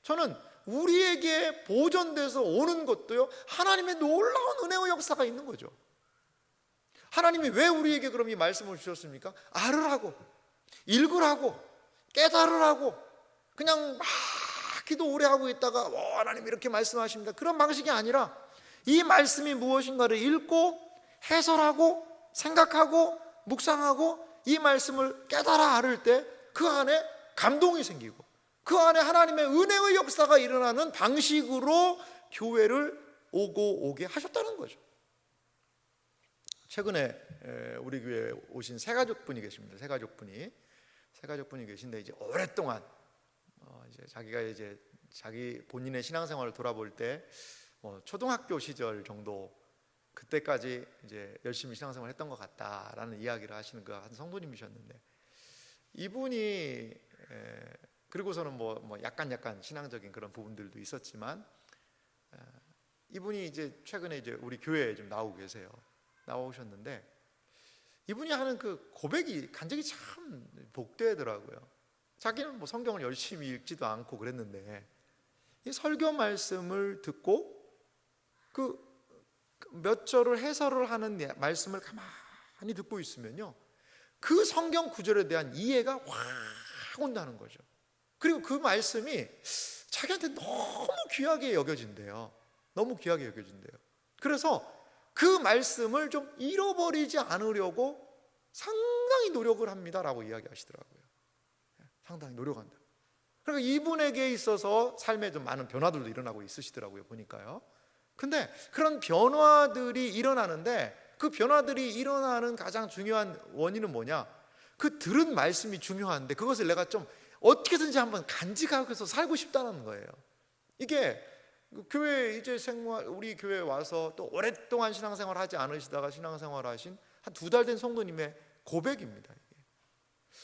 저는 우리에게 보존돼서 오는 것도요 하나님의 놀라운 은혜의 역사가 있는 거죠. 하나님이 왜 우리에게 그럼 이 말씀을 주셨습니까? 알으라고, 읽으라고, 깨달으라고. 그냥 막 기도 오래 하고 있다가 하나님 이렇게 말씀하십니다, 그런 방식이 아니라 이 말씀이 무엇인가를 읽고 해설하고 생각하고 묵상하고 이 말씀을 깨달아 알을 때 그 안에 감동이 생기고 그 안에 하나님의 은혜의 역사가 일어나는 방식으로 교회를 오게 하셨다는 거죠. 최근에 우리 교회에 오신 새가족분이 계십니다. 새가족분이 계신데 이제 오랫동안 이제 자기가 이제 자기 본인의 신앙생활을 돌아볼 때 초등학교 시절 정도 그때까지 이제 열심히 신앙생활을 했던 것 같다라는 이야기를 하시는 그 한 성도님이셨는데, 이분이 그리고서는 뭐 약간 신앙적인 그런 부분들도 있었지만 이분이 이제 최근에 이제 우리 교회에 좀 나오셨는데 이분이 하는 그 고백이 간증이 참 복되더라고요. 자기는 뭐 성경을 열심히 읽지도 않고 그랬는데 이 설교 말씀을 듣고 그 몇 절을 해설을 하는 말씀을 가만히 듣고 있으면요 그 성경 구절에 대한 이해가 확 온다는 거죠. 그리고 그 말씀이 자기한테 너무 귀하게 여겨진대요. 너무 귀하게 여겨진대요. 그래서 그 말씀을 좀 잃어버리지 않으려고 상당히 노력을 합니다라고 이야기하시더라고요. 상당히 노력한다. 그러니까 이분에게 있어서 삶에 좀 많은 변화들도 일어나고 있으시더라고요, 보니까요. 근데 그런 변화들이 일어나는데 그 변화들이 일어나는 가장 중요한 원인은 뭐냐? 그 들은 말씀이 중요한데 그것을 내가 좀 어떻게든지 한번 간직하고서 살고 싶다는 거예요. 이게 교회 이제 우리 교회에 와서 또 오랫동안 신앙생활 하지 않으시다가 신앙생활 하신 한 2달 된 성도님의 고백입니다. 이게.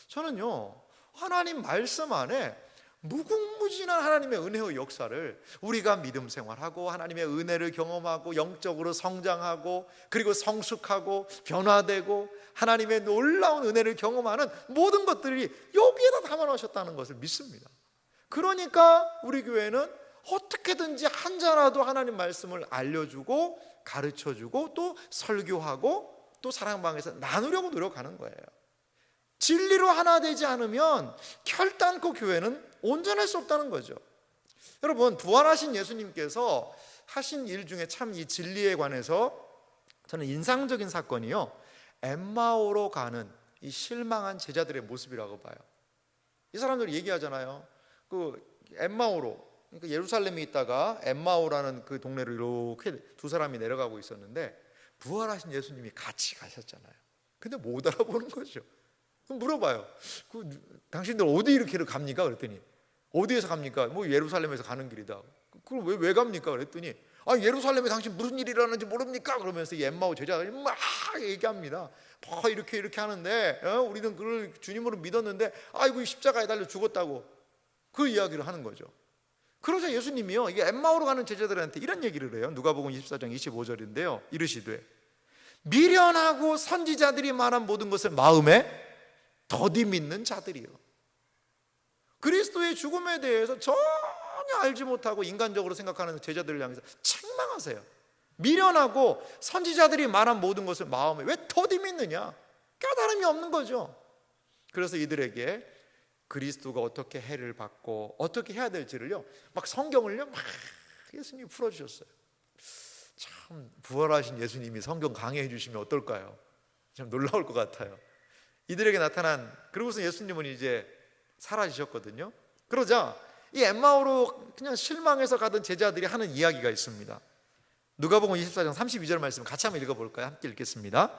저는요 하나님 말씀 안에 무궁무진한 하나님의 은혜의 역사를 우리가 믿음 생활하고 하나님의 은혜를 경험하고 영적으로 성장하고 그리고 성숙하고 변화되고 하나님의 놀라운 은혜를 경험하는 모든 것들이 여기에다 담아놓으셨다는 것을 믿습니다. 그러니까 우리 교회는 어떻게든지 한 자라도 하나님 말씀을 알려주고 가르쳐주고 또 설교하고 또 사랑방에서 나누려고 노력하는 거예요. 진리로 하나 되지 않으면 결단코 교회는 온전할 수 없다는 거죠. 여러분, 부활하신 예수님께서 하신 일 중에 참 이 진리에 관해서 저는 인상적인 사건이요 엠마오로 가는 이 실망한 제자들의 모습이라고 봐요. 이 사람들이 얘기하잖아요. 그 엠마오로 그러니까 예루살렘에 있다가 엠마오라는 그 동네로 이렇게 두 사람이 내려가고 있었는데 부활하신 예수님이 같이 가셨잖아요. 근데 못 알아보는 거죠. 그럼 물어봐요. 당신들 어디 이렇게 갑니까? 그랬더니 어디에서 갑니까? 뭐 예루살렘에서 가는 길이다. 그럼 왜 갑니까? 그랬더니 예루살렘에 당신 무슨 일이 일어나는지 모릅니까? 그러면서 이 엠마오 제자들이 막 얘기합니다. 막 이렇게 하는데 우리는 그를 주님으로 믿었는데 아이고 십자가에 달려 죽었다고 그 이야기를 하는 거죠. 그러자 예수님이요, 이게 엠마오로 가는 제자들한테 이런 얘기를 해요. 누가복음 24장 25절인데요. 이르시되 미련하고 선지자들이 말한 모든 것을 마음에 더디 믿는 자들이요. 그리스도의 죽음에 대해서 전혀 알지 못하고 인간적으로 생각하는 제자들을 향해서 책망하세요. 미련하고 선지자들이 말한 모든 것을 마음에 왜 더디 믿느냐? 깨달음이 없는 거죠. 그래서 이들에게 그리스도가 어떻게 해를 받고 어떻게 해야 될지를요, 막 성경을요 막 예수님이 풀어주셨어요. 참 부활하신 예수님이 성경 강의해 주시면 어떨까요? 참 놀라울 것 같아요. 이들에게 나타난, 그러고서 예수님은 이제 사라지셨거든요. 그러자 이 엠마오로 그냥 실망해서 가던 제자들이 하는 이야기가 있습니다. 누가복음 24장 32절 말씀 같이 한번 읽어볼까요? 함께 읽겠습니다.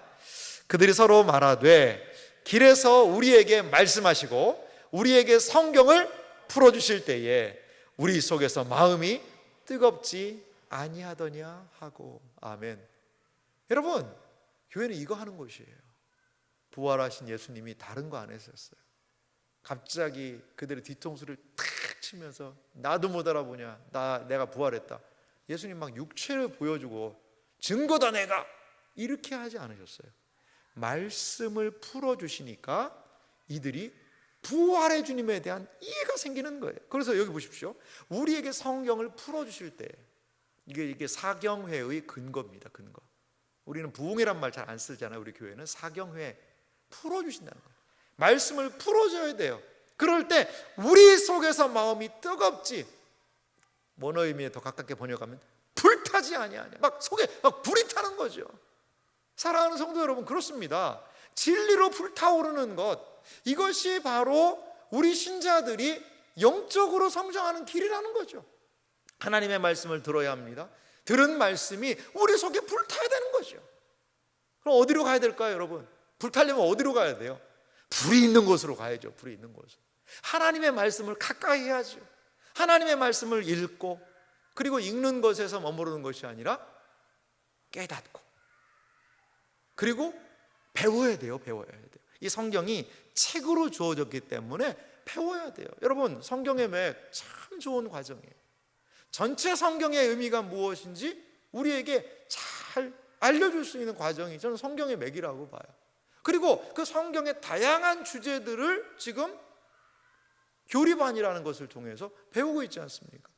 그들이 서로 말하되 길에서 우리에게 말씀하시고 우리에게 성경을 풀어주실 때에 우리 속에서 마음이 뜨겁지 아니하더냐 하고. 아멘. 여러분, 교회는 이거 하는 곳이에요. 부활하신 예수님이 다른 거 안 했었어요. 갑자기 그들의 뒤통수를 탁 치면서 나도 못 알아보냐, 내가 부활했다. 예수님 막 육체를 보여주고 증거다 내가, 이렇게 하지 않으셨어요. 말씀을 풀어주시니까 이들이 부활의 주님에 대한 이해가 생기는 거예요. 그래서 여기 보십시오. 우리에게 성경을 풀어주실 때, 이게 사경회의 근거입니다. 근거. 우리는 부흥회란 말 잘 안 쓰잖아요. 우리 교회는 사경회, 풀어주신다는 거예요. 말씀을 풀어줘야 돼요. 그럴 때 우리 속에서 마음이 뜨겁지, 원어 의미에 더 가깝게 번역하면 불타지 아니하냐. 막 속에 막 불이 타는 거죠. 사랑하는 성도 여러분, 그렇습니다. 진리로 불타오르는 것, 이것이 바로 우리 신자들이 영적으로 성장하는 길이라는 거죠. 하나님의 말씀을 들어야 합니다. 들은 말씀이 우리 속에 불타야 되는 거죠. 그럼 어디로 가야 될까요, 여러분? 불타려면 어디로 가야 돼요? 불이 있는 곳으로 가야죠. 불이 있는 곳으로. 하나님의 말씀을 가까이 해야죠. 하나님의 말씀을 읽고, 그리고 읽는 것에서 머무르는 것이 아니라 깨닫고, 그리고 배워야 돼요. 배워야 돼요. 이 성경이 책으로 주어졌기 때문에 배워야 돼요. 여러분, 성경의 맥 참 좋은 과정이에요. 전체 성경의 의미가 무엇인지 우리에게 잘 알려줄 수 있는 과정이 저는 성경의 맥이라고 봐요. 그리고 그 성경의 다양한 주제들을 지금 교리반이라는 것을 통해서 배우고 있지 않습니까?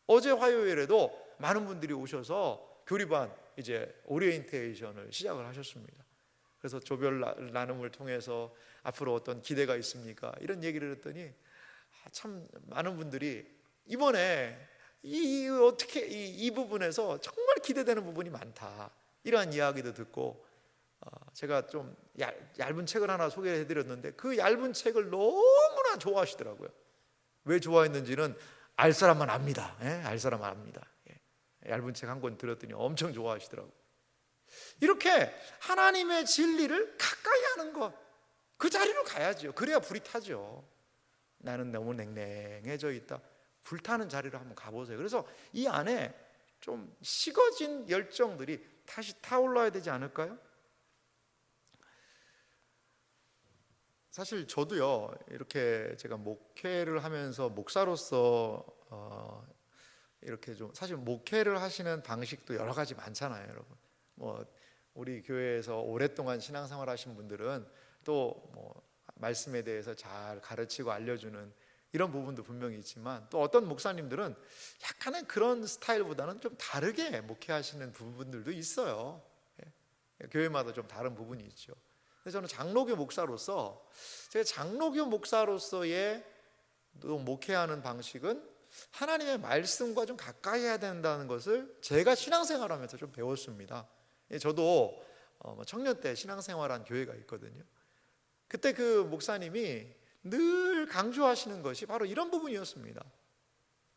어제 화요일에도 많은 분들이 오셔서 교리반 이제 오리엔테이션을 시작을 하셨습니다. 그래서 조별 나눔을 통해서 앞으로 어떤 기대가 있습니까? 이런 얘기를 했더니 참 많은 분들이 이번에 어떻게 이 부분에서 정말 기대되는 부분이 많다, 이러한 이야기도 듣고, 제가 좀 얇은 책을 하나 소개해드렸는데 그 얇은 책을 너무나 좋아하시더라고요. 왜 좋아했는지는 알 사람만 압니다. 알 사람만 압니다. 얇은 책 한 권 들었더니 엄청 좋아하시더라고요. 이렇게 하나님의 진리를 가까이 하는 것, 그 자리로 가야죠. 그래야 불이 타죠. 나는 너무 냉랭해져 있다, 불타는 자리로 한번 가보세요. 그래서 이 안에 좀 식어진 열정들이 다시 타올라야 되지 않을까요? 사실 저도요, 이렇게 제가 목회를 하면서 목사로서 이렇게 좀, 사실 목회를 하시는 방식도 여러 가지 많잖아요, 여러분. 뭐 우리 교회에서 오랫동안 신앙생활 하신 분들은 또 뭐 말씀에 대해서 잘 가르치고 알려주는 이런 부분도 분명히 있지만, 또 어떤 목사님들은 약간의 그런 스타일보다는 좀 다르게 목회하시는 부분들도 있어요. 교회마다 좀 다른 부분이 있죠. 그래서 저는 장로교 목사로서, 제가 장로교 목사로서의 목회하는 방식은 하나님의 말씀과 좀 가까이 해야 된다는 것을 제가 신앙생활하면서 좀 배웠습니다. 저도 청년 때 신앙생활한 교회가 있거든요. 그때 그 목사님이 늘 강조하시는 것이 바로 이런 부분이었습니다.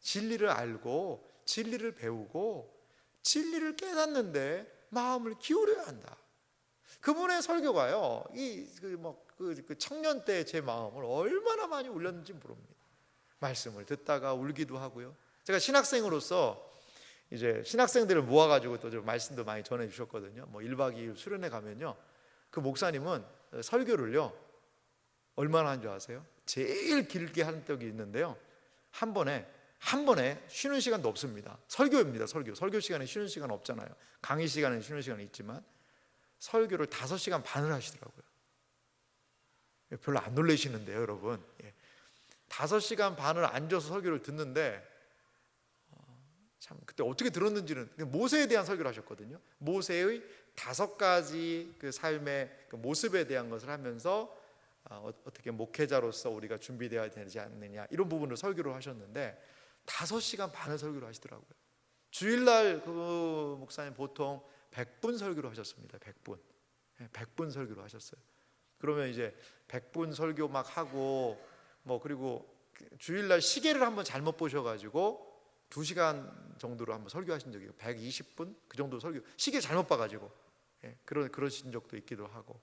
진리를 알고 진리를 배우고 진리를 깨닫는데 마음을 기울여야 한다. 그분의 설교가요, 그 청년 때 제 마음을 얼마나 많이 울렸는지 모릅니다. 말씀을 듣다가 울기도 하고요. 제가 신학생으로서 이제 신학생들을 모아가지고 또 좀 말씀도 많이 전해주셨거든요. 뭐 1박 2일 수련회 가면요, 그 목사님은 설교를요 얼마나 한 줄 아세요? 제일 길게 한 적이 있는데요, 한 번에 쉬는 시간도 없습니다. 설교입니다. 설교 시간에 쉬는 시간 없잖아요. 강의 시간에 쉬는 시간이 있지만 설교를 5시간 반을 하시더라고요. 별로 안 놀라시는데요, 여러분. 5시간 반을 앉아서 설교를 듣는데 참 그때 어떻게 들었는지는, 모세에 대한 설교를 하셨거든요. 모세의 5가지 그 삶의 그 모습에 대한 것을 하면서 어떻게 목회자로서 우리가 준비되어야 되지 않느냐, 이런 부분을 설교를 하셨는데 5시간 반을 설교를 하시더라고요. 주일날 그 목사님 보통 100분 설교를 하셨습니다. 100분 설교를 하셨어요. 그러면 이제 100분 설교 막 하고 그리고 주일날 시계를 한번 잘못 보셔가지고 2시간 정도로 한번 설교하신 적이 120분 그 정도 설교, 시계 잘못 봐가지고 그러신 적도 있기도 하고.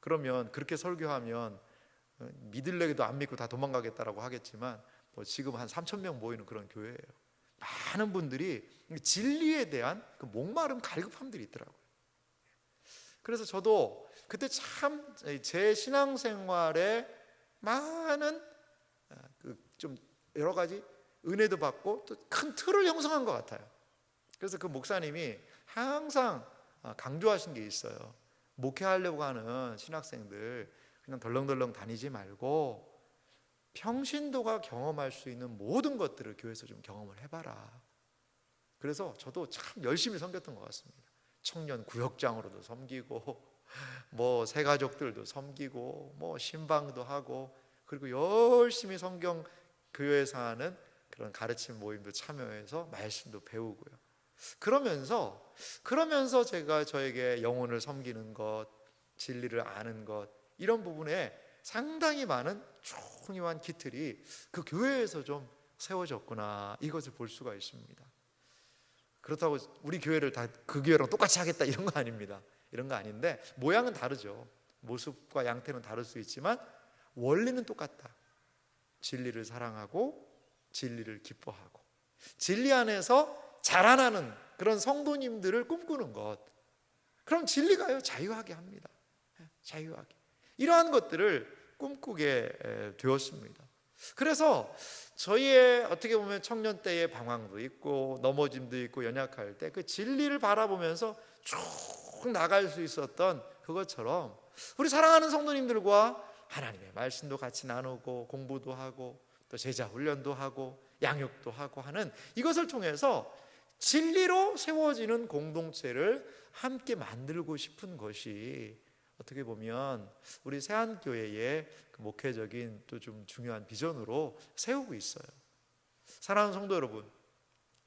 그러면 그렇게 설교하면 믿을래기도 안 믿고 다 도망가겠다라고 하겠지만 지금 한 3,000명 모이는 그런 교회예요. 많은 분들이 진리에 대한 그 목마름, 갈급함들이 있더라고요. 그래서 저도 그때 참 제 신앙생활에 많은 좀 여러 가지 은혜도 받고 또 큰 틀을 형성한 것 같아요. 그래서 그 목사님이 항상 강조하신 게 있어요. 목회하려고 하는 신학생들 그냥 덜렁덜렁 다니지 말고 평신도가 경험할 수 있는 모든 것들을 교회에서 좀 경험을 해봐라. 그래서 저도 참 열심히 섬겼던 것 같습니다. 청년 구역장으로도 섬기고 새가족들도 섬기고 신방도 하고, 그리고 열심히 성경 교회에서 하는 그런 가르침 모임도 참여해서 말씀도 배우고요. 그러면서 제가 저에게 영혼을 섬기는 것, 진리를 아는 것, 이런 부분에 상당히 많은 중요한 기틀이 그 교회에서 좀 세워졌구나, 이것을 볼 수가 있습니다. 그렇다고 우리 교회를 다 그 교회랑 똑같이 하겠다 이런 거 아닙니다. 이런 거 아닌데 모양은 다르죠. 모습과 양태는 다를 수 있지만 원리는 똑같다. 진리를 사랑하고 진리를 기뻐하고 진리 안에서 자라나는 그런 성도님들을 꿈꾸는 것, 그럼 진리가요 자유하게 합니다. 자유하게. 이러한 것들을 꿈꾸게 되었습니다. 그래서 저희의 어떻게 보면 청년 때의 방황도 있고 넘어짐도 있고 연약할 때 그 진리를 바라보면서 쭉 나갈 수 있었던 그것처럼 우리 사랑하는 성도님들과 하나님의 말씀도 같이 나누고 공부도 하고 또 제자 훈련도 하고 양육도 하고 하는 이것을 통해서 진리로 세워지는 공동체를 함께 만들고 싶은 것이 어떻게 보면 우리 세안교회의 그 목회적인 또 좀 중요한 비전으로 세우고 있어요. 사랑하는 성도 여러분,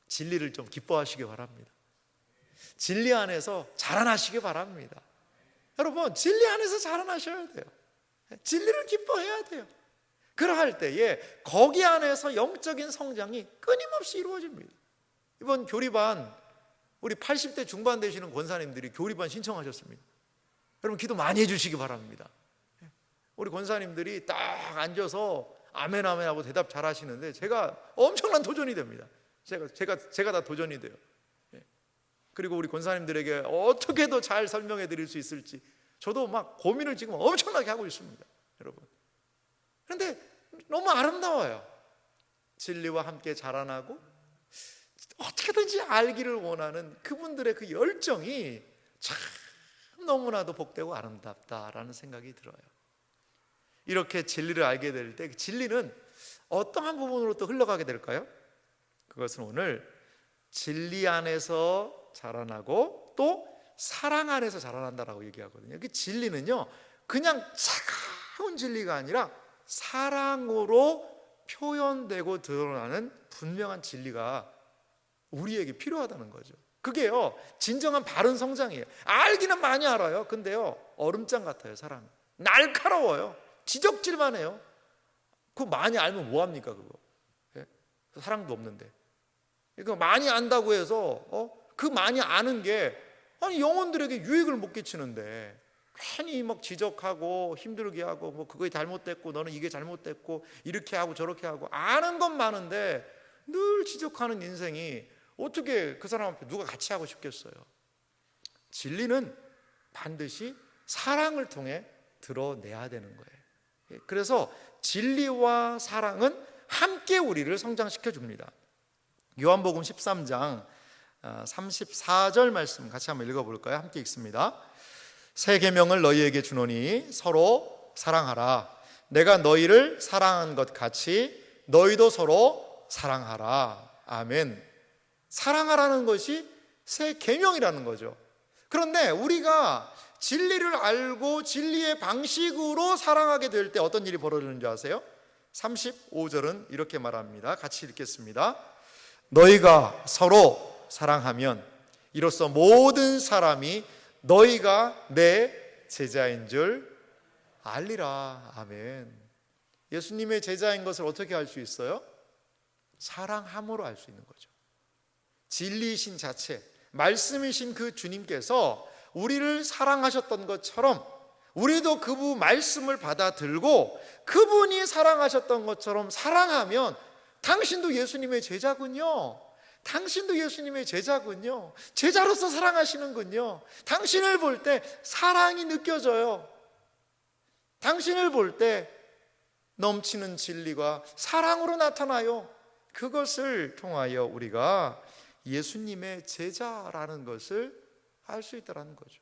진리를 좀 기뻐하시기 바랍니다. 진리 안에서 자라나시기 바랍니다. 여러분, 진리 안에서 자라나셔야 돼요. 진리를 기뻐해야 돼요. 그러할 때에 거기 안에서 영적인 성장이 끊임없이 이루어집니다. 이번 교리반, 우리 80대 중반 되시는 권사님들이 교리반 신청하셨습니다. 여러분 기도 많이 해주시기 바랍니다. 우리 권사님들이 딱 앉아서 아멘 아멘 하고 대답 잘 하시는데 제가 엄청난 도전이 됩니다. 제가 다 도전이 돼요. 그리고 우리 권사님들에게 어떻게 더 잘 설명해 드릴 수 있을지 저도 막 고민을 지금 엄청나게 하고 있습니다, 여러분. 그런데 너무 아름다워요. 진리와 함께 자라나고 어떻게든지 알기를 원하는 그분들의 그 열정이 참 너무나도 복되고 아름답다라는 생각이 들어요. 이렇게 진리를 알게 될 때 진리는 어떠한 부분으로 또 흘러가게 될까요? 그것은 오늘 진리 안에서 자라나고 또 사랑 안에서 자라난다라고 얘기하거든요. 그 진리는요 그냥 차가운 진리가 아니라 사랑으로 표현되고 드러나는 분명한 진리가 우리에게 필요하다는 거죠. 그게요 진정한 바른 성장이에요. 알기는 많이 알아요. 근데요 얼음장 같아요. 사람이 날카로워요. 지적질만 해요. 그거 많이 알면 뭐합니까 그거. 사랑도 없는데. 그러니까 많이 안다고 해서 그 많이 아는 게 아니 영혼들에게 유익을 못 끼치는데 괜히 막 지적하고 힘들게 하고 뭐 그거 잘못됐고 너는 이게 잘못됐고 이렇게 하고 저렇게 하고 아는 건 많은데 늘 지적하는 인생이 어떻게 그 사람 앞에 누가 같이 하고 싶겠어요? 진리는 반드시 사랑을 통해 드러내야 되는 거예요. 그래서 진리와 사랑은 함께 우리를 성장시켜 줍니다. 요한복음 13장 34절 말씀 같이 한번 읽어볼까요? 함께 읽습니다. 새 계명을 너희에게 주노니 서로 사랑하라. 내가 너희를 사랑한 것 같이 너희도 서로 사랑하라. 아멘. 사랑하라는 것이 새 계명이라는 거죠. 그런데 우리가 진리를 알고 진리의 방식으로 사랑하게 될 때 어떤 일이 벌어지는 줄 아세요? 35절은 이렇게 말합니다. 같이 읽겠습니다. 너희가 서로 사랑하면 이로써 모든 사람이 너희가 내 제자인 줄 알리라. 아멘. 예수님의 제자인 것을 어떻게 알 수 있어요? 사랑함으로 알 수 있는 거죠. 진리이신 자체, 말씀이신 그 주님께서 우리를 사랑하셨던 것처럼 우리도 그분 말씀을 받아들고 그분이 사랑하셨던 것처럼 사랑하면 당신도 예수님의 제자군요. 당신도 예수님의 제자군요. 제자로서 사랑하시는군요. 당신을 볼 때 사랑이 느껴져요. 당신을 볼 때 넘치는 진리가 사랑으로 나타나요. 그것을 통하여 우리가 예수님의 제자라는 것을 알 수 있다는 거죠.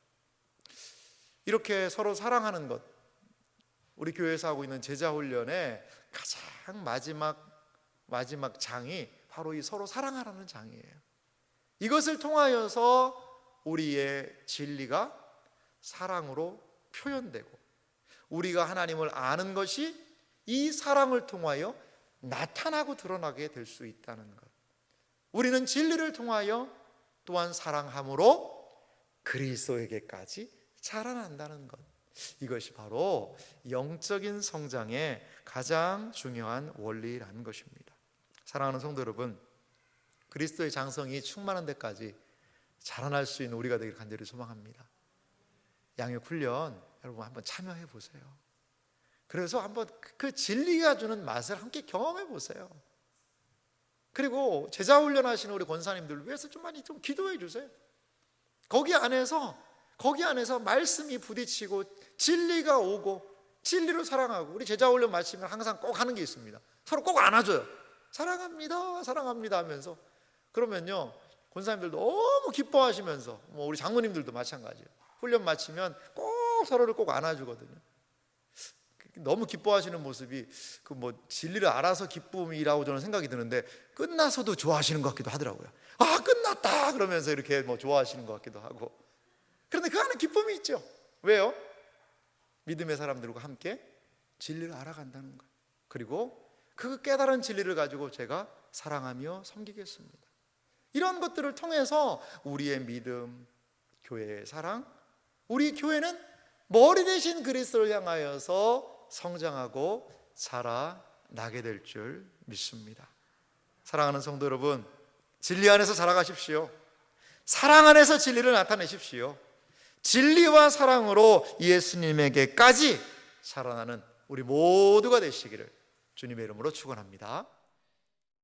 이렇게 서로 사랑하는 것, 우리 교회에서 하고 있는 제자 훈련의 가장 마지막 장이 바로 이 서로 사랑하라는 장이에요. 이것을 통하여서 우리의 진리가 사랑으로 표현되고 우리가 하나님을 아는 것이 이 사랑을 통하여 나타나고 드러나게 될 수 있다는 것. 우리는 진리를 통하여 또한 사랑함으로 그리스도에게까지 자라난다는 것. 이것이 바로 영적인 성장의 가장 중요한 원리라는 것입니다. 사랑하는 성도 여러분, 그리스도의 장성이 충만한 데까지 자라날 수 있는 우리가 되기를 간절히 소망합니다. 양육 훈련 여러분 한번 참여해 보세요. 그래서 한번 그 진리가 주는 맛을 함께 경험해 보세요. 그리고 제자 훈련 하시는 우리 권사님들 위해서 좀 많이 좀 기도해 주세요. 거기 안에서 말씀이 부딪히고 진리가 오고 진리로 사랑하고, 우리 제자 훈련 마치면 항상 꼭 하는 게 있습니다. 서로 꼭 안아줘요. 사랑합니다, 사랑합니다 하면서. 그러면요 권사님들도 너무 기뻐하시면서, 뭐 우리 장로님들도 마찬가지예요. 훈련 마치면 꼭 서로를 꼭 안아주거든요. 너무 기뻐하시는 모습이 그 뭐 진리를 알아서 기쁨이라고 저는 생각이 드는데 끝나서도 좋아하시는 것 같기도 하더라고요. 아 끝났다 그러면서 이렇게 뭐 좋아하시는 것 같기도 하고. 그런데 그 안에 기쁨이 있죠. 왜요? 믿음의 사람들과 함께 진리를 알아간다는 거예요. 그리고 그 깨달은 진리를 가지고 제가 사랑하며 섬기겠습니다. 이런 것들을 통해서 우리의 믿음, 교회의 사랑, 우리 교회는 머리 대신 그리스도를 향하여서 성장하고 자라나게 될 줄 믿습니다. 사랑하는 성도 여러분, 진리 안에서 자라가십시오. 사랑 안에서 진리를 나타내십시오. 진리와 사랑으로 예수님에게까지 자라나는 우리 모두가 되시기를 주님의 이름으로 축원합니다.